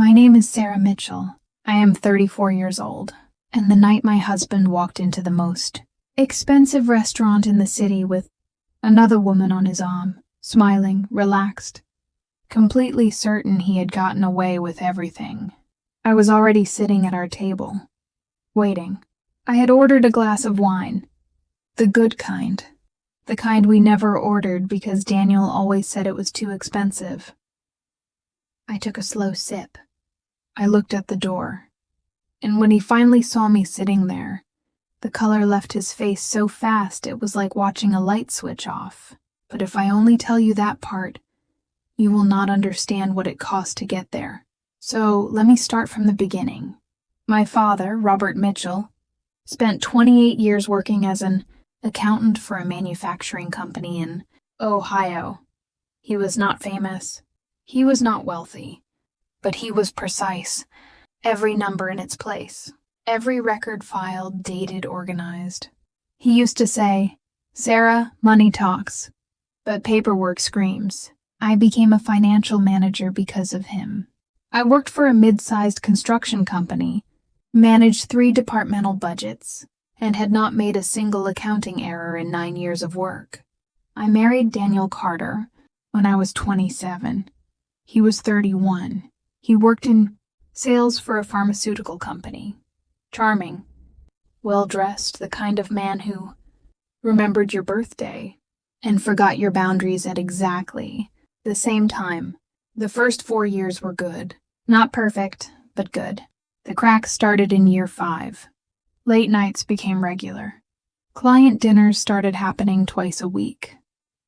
My name is Sarah Mitchell. I am 34 years old, and the night my husband walked into the most expensive restaurant in the city with another woman on his arm, smiling, relaxed, completely certain he had gotten away with everything. I was already sitting at our table, waiting. I had ordered a glass of wine, the good kind, the kind we never ordered because Daniel always said it was too expensive. I took a slow sip. I looked at the door, and when he finally saw me sitting there, the color left his face so fast it was like watching a light switch off. But if I only tell you that part, you will not understand what it cost to get there. So let me start from the beginning. My father, Robert Mitchell, spent 28 years working as an accountant for a manufacturing company in Ohio. He was not famous. He was not wealthy. But he was precise. Every number in its place. Every record filed, dated, organized. He used to say, "Sarah, money talks, but paperwork screams." I became a financial manager because of him. I worked for a mid-sized construction company, managed 3 departmental budgets, and had not made a single accounting error in 9 years of work. I married Daniel Carter when I was 27. He was 31. He worked in sales for a pharmaceutical company. Charming, well-dressed, the kind of man who remembered your birthday and forgot your boundaries at exactly the same time. The first 4 years were good. Not perfect, but good. The cracks started in year 5. Late nights became regular. Client dinners started happening twice a week.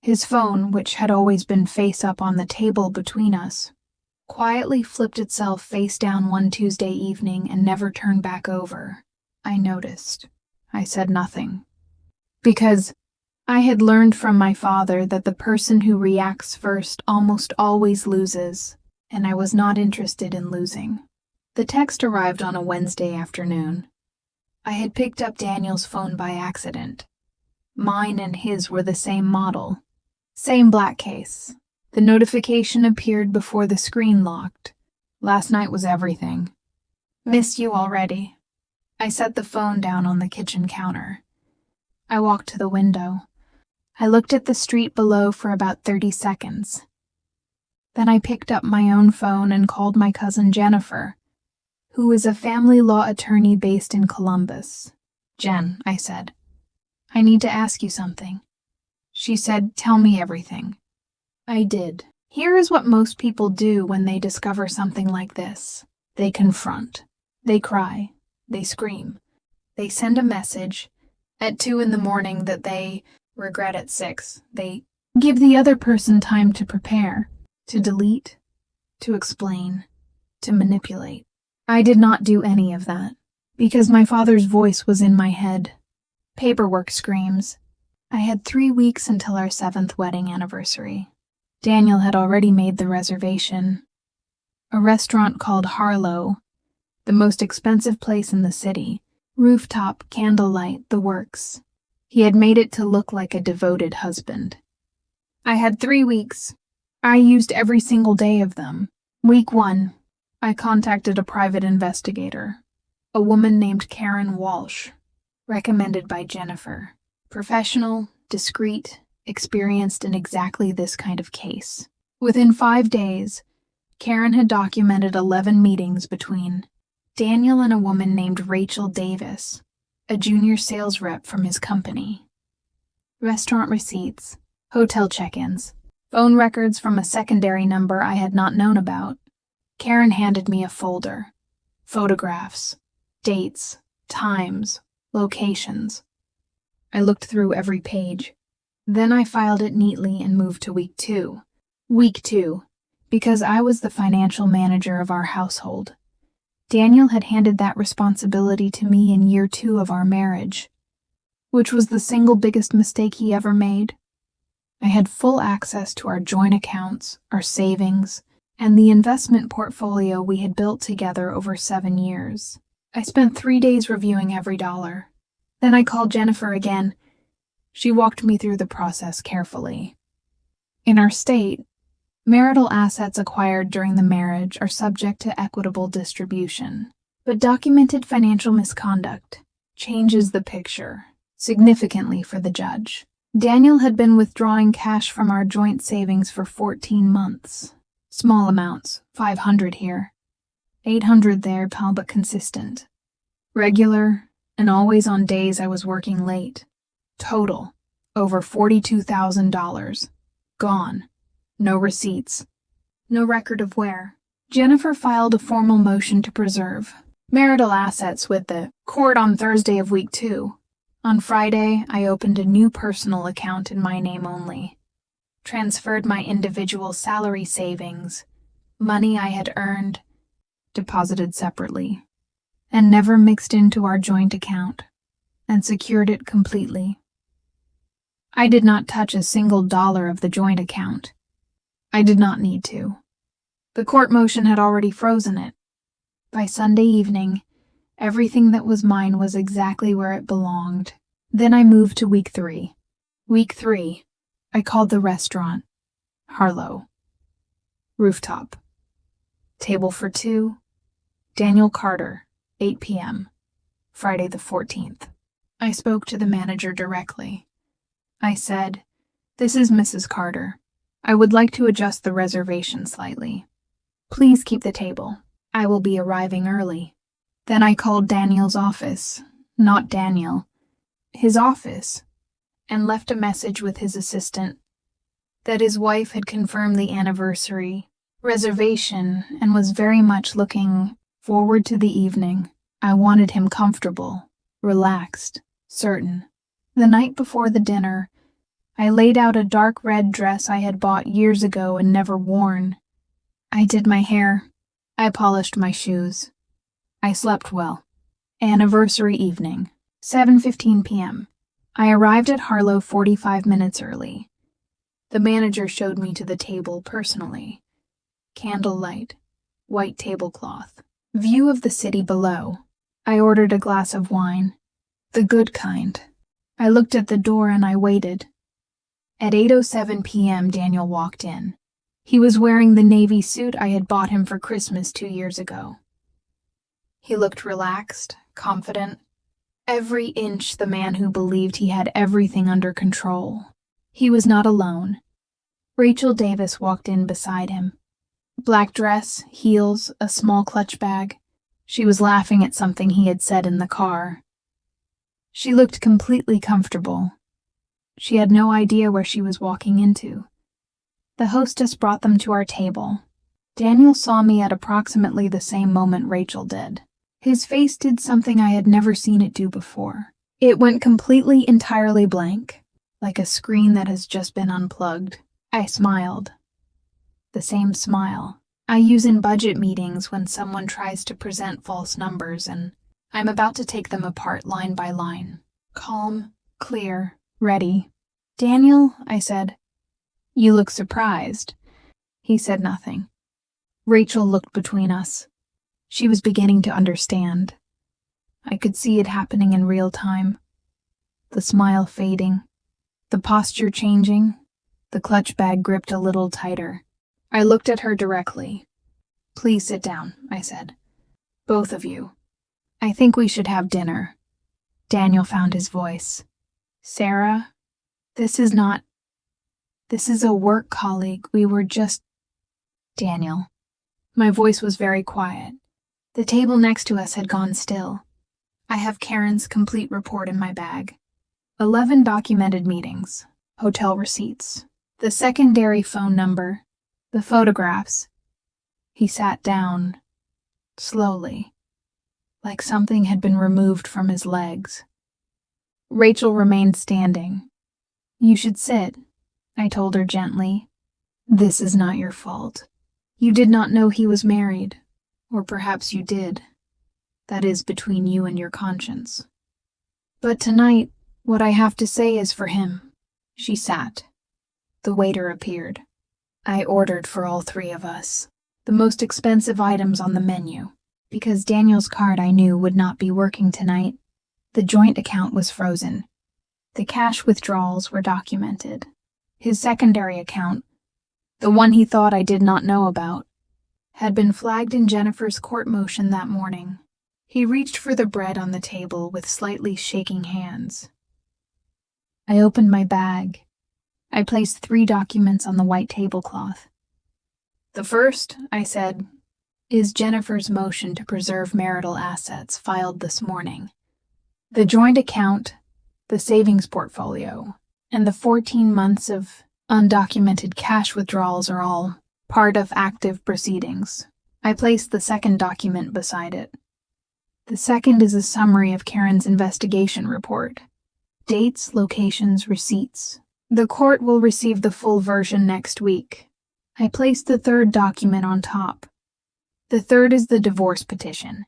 His phone, which had always been face up on the table between us, quietly flipped itself face down one Tuesday evening and never turned back over. I noticed. I said nothing. Because I had learned from my father that the person who reacts first almost always loses, and I was not interested in losing. The text arrived on a Wednesday afternoon. I had picked up Daniel's phone by accident. Mine and his were the same model, same black case. The notification appeared before the screen locked. Last night was everything. Missed you already. I set the phone down on the kitchen counter. I walked to the window. I looked at the street below for about 30 seconds. Then I picked up my own phone and called my cousin Jennifer, who is a family law attorney based in Columbus. "Jen," I said, "I need to ask you something." She said, "Tell me everything." I did. Here is what most people do when they discover something like this. They confront. They cry. They scream. They send a message at 2 in the morning that they regret at 6. They give the other person time to prepare, to delete, to explain, to manipulate. I did not do any of that, because my father's voice was in my head. Paperwork screams. I had 3 weeks until our 7th wedding anniversary. Daniel had already made the reservation. A restaurant called Harlow, the most expensive place in the city. Rooftop, candlelight, the works. He had made it to look like a devoted husband. I had 3 weeks. I used every single day of them. Week 1, I contacted a private investigator, a woman named Karen Walsh, recommended by Jennifer. Professional, discreet, experienced in exactly this kind of case. Within 5 days, Karen had documented 11 meetings between Daniel and a woman named Rachel Davis, a junior sales rep from his company. Restaurant receipts, hotel check-ins, phone records from a secondary number I had not known about. Karen handed me a folder. Photographs, dates, times, locations. I looked through every page. Then I filed it neatly and moved to week 2. Week 2, because I was the financial manager of our household. Daniel had handed that responsibility to me in year 2 of our marriage, which was the single biggest mistake he ever made. I had full access to our joint accounts, our savings, and the investment portfolio we had built together over 7 years. I spent 3 days reviewing every dollar. Then I called Jennifer again. She walked me through the process carefully. In our state, Marital assets acquired during the marriage are subject to equitable distribution, but documented financial misconduct changes the picture significantly for the judge. Daniel had been withdrawing cash from our joint savings for 14 months. Small amounts, $500 here, $800 there, pal, but consistent. Regular, and always on days I was working late. Total, over $42,000. Gone. No receipts. No record of where. Jennifer filed a formal motion to preserve marital assets with the court on Thursday of week 2. On Friday, I opened a new personal account in my name only, transferred my individual salary savings, money I had earned, deposited separately, and never mixed into our joint account, and secured it completely. I did not touch a single dollar of the joint account. I did not need to. The court motion had already frozen it. By Sunday evening, everything that was mine was exactly where it belonged. Then I moved to week 3. Week 3, I called the restaurant Harlow. Rooftop. Table for 2. Daniel Carter, 8 p.m. Friday the 14th. I spoke to the manager directly. I said, "This is Mrs. Carter. I would like to adjust the reservation slightly. Please keep the table. I will be arriving early." Then I called Daniel's office, not Daniel, his office, and left a message with his assistant that his wife had confirmed the anniversary reservation and was very much looking forward to the evening. I wanted him comfortable, relaxed, certain. The night before the dinner, I laid out a dark red dress I had bought years ago and never worn. I did my hair. I polished my shoes. I slept well. Anniversary evening, 7:15 p.m. I arrived at Harlow 45 minutes early. The manager showed me to the table personally. Candlelight, white tablecloth, view of the city below. I ordered a glass of wine, the good kind. I looked at the door and I waited. At 8:07 p.m., Daniel walked in. He was wearing the navy suit I had bought him for Christmas 2 years ago. He looked relaxed, confident, every inch the man who believed he had everything under control. He was not alone. Rachel Davis walked in beside him. Black dress, heels, a small clutch bag. She was laughing at something he had said in the car. She looked completely comfortable. She had no idea where she was walking into. The hostess brought them to our table. Daniel saw me at approximately the same moment Rachel did. His face did something I had never seen it do before. It went completely, entirely blank, like a screen that has just been unplugged. I smiled. The same smile I use in budget meetings when someone tries to present false numbers and I'm about to take them apart line by line. Calm, clear, ready. "Daniel," I said. "You look surprised." He said nothing. Rachel looked between us. She was beginning to understand. I could see it happening in real time. The smile fading, the posture changing, the clutch bag gripped a little tighter. I looked at her directly. "Please sit down," I said. "Both of you. I think we should have dinner." Daniel found his voice. "Sarah, this is a work colleague. We were just..." "Daniel." My voice was very quiet. The table next to us had gone still. I have Karen's complete report in my bag. 11 documented meetings, hotel receipts, the secondary phone number, the photographs. He sat down, slowly, like something had been removed from his legs. Rachel remained standing. "You should sit," I told her gently. "This is not your fault. You did not know he was married, or perhaps you did. That is between you and your conscience. But tonight, what I have to say is for him." She sat. The waiter appeared. I ordered for all 3 of us, the most expensive items on the menu, because Daniel's card I knew would not be working tonight. The joint account was frozen. The cash withdrawals were documented. His secondary account, the one he thought I did not know about, had been flagged in Jennifer's court motion that morning. He reached for the bread on the table with slightly shaking hands. I opened my bag. I placed 3 documents on the white tablecloth. The first, I said, is Jennifer's motion to preserve marital assets filed this morning. The joint account, the savings portfolio, and the 14 months of undocumented cash withdrawals are all part of active proceedings. I placed the second document beside it. The second is a summary of Karen's investigation report. Dates, locations, receipts. The court will receive the full version next week. I placed the third document on top. The third is the divorce petition.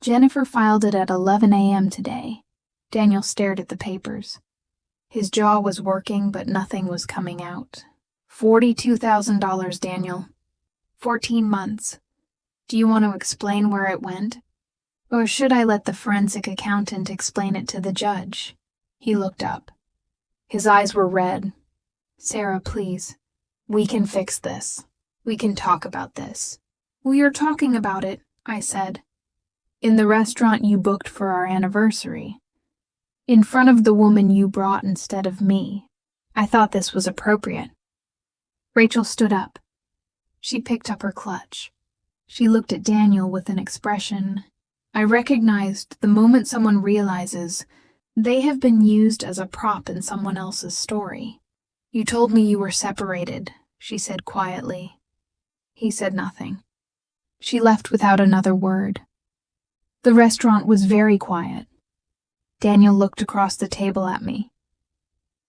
Jennifer filed it at 11 a.m. today. Daniel stared at the papers. His jaw was working, but nothing was coming out. $42,000, Daniel. 14 months. Do you want to explain where it went? Or should I let the forensic accountant explain it to the judge? He looked up. His eyes were red. Sarah, please. We can fix this. We can talk about this. We are talking about it, I said. In the restaurant you booked for our anniversary. In front of the woman you brought instead of me. I thought this was appropriate. Rachel stood up. She picked up her clutch. She looked at Daniel with an expression I recognized the moment someone realizes they have been used as a prop in someone else's story. You told me you were separated, she said quietly. He said nothing. She left without another word. The restaurant was very quiet. Daniel looked across the table at me.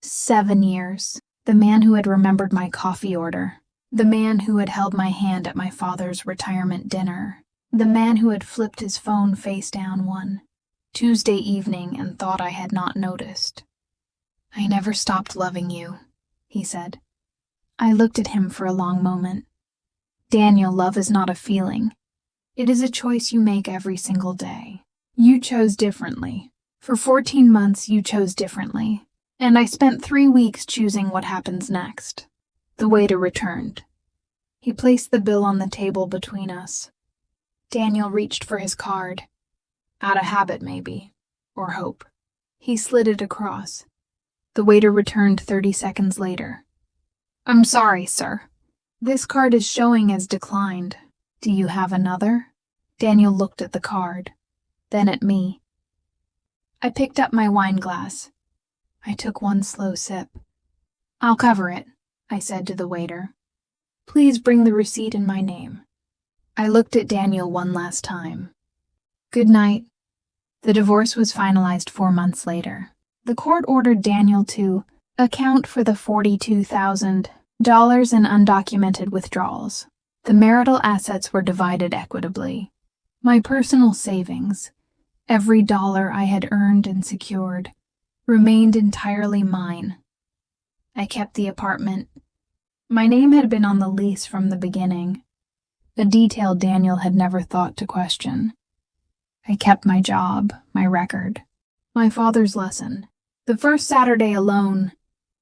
7 years. The man who had remembered my coffee order. The man who had held my hand at my father's retirement dinner. The man who had flipped his phone face down one Tuesday evening and thought I had not noticed. I never stopped loving you, he said. I looked at him for a long moment. Daniel, love is not a feeling. It is a choice you make every single day. You chose differently. For 14 months, you chose differently. And I spent 3 weeks choosing what happens next. The waiter returned. He placed the bill on the table between us. Daniel reached for his card. Out of habit, maybe. Or hope. He slid it across. The waiter returned 30 seconds later. I'm sorry, sir. This card is showing as declined. Do you have another? Daniel looked at the card, then at me. I picked up my wine glass. I took one slow sip. I'll cover it, I said to the waiter. Please bring the receipt in my name. I looked at Daniel one last time. Good night. The divorce was finalized 4 months later. The court ordered Daniel to account for the $42,000 in undocumented withdrawals. The marital assets were divided equitably. My personal savings, every dollar I had earned and secured, remained entirely mine. I kept the apartment. My name had been on the lease from the beginning, a detail Daniel had never thought to question. I kept my job, my record, my father's lesson. The first Saturday alone,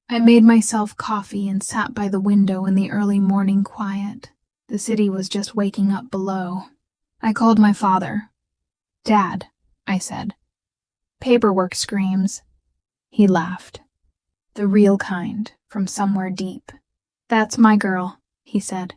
I made myself coffee and sat by the window in the early morning quiet. The city was just waking up below. I called my father. Dad, I said. Paperwork screams. He laughed. The real kind, from somewhere deep. That's my girl, he said.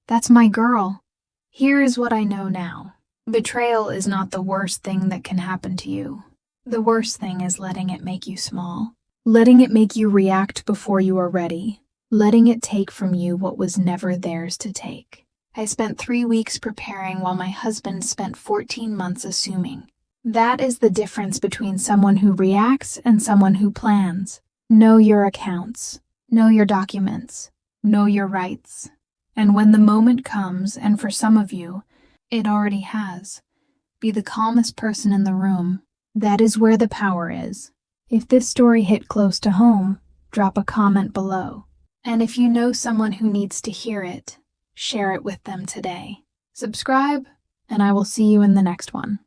That's my girl. Here is what I know now. Betrayal is not the worst thing that can happen to you. The worst thing is letting it make you small. Letting it make you react before you are ready. Letting it take from you what was never theirs to take. I spent 3 weeks preparing while my husband spent 14 months assuming. That is the difference between someone who reacts and someone who plans. Know your accounts. Know your documents. Know your rights. And when the moment comes, and for some of you, it already has, be the calmest person in the room. That is where the power is. If this story hit close to home, drop a comment below. And if you know someone who needs to hear it, share it with them today. Subscribe, and I will see you in the next one.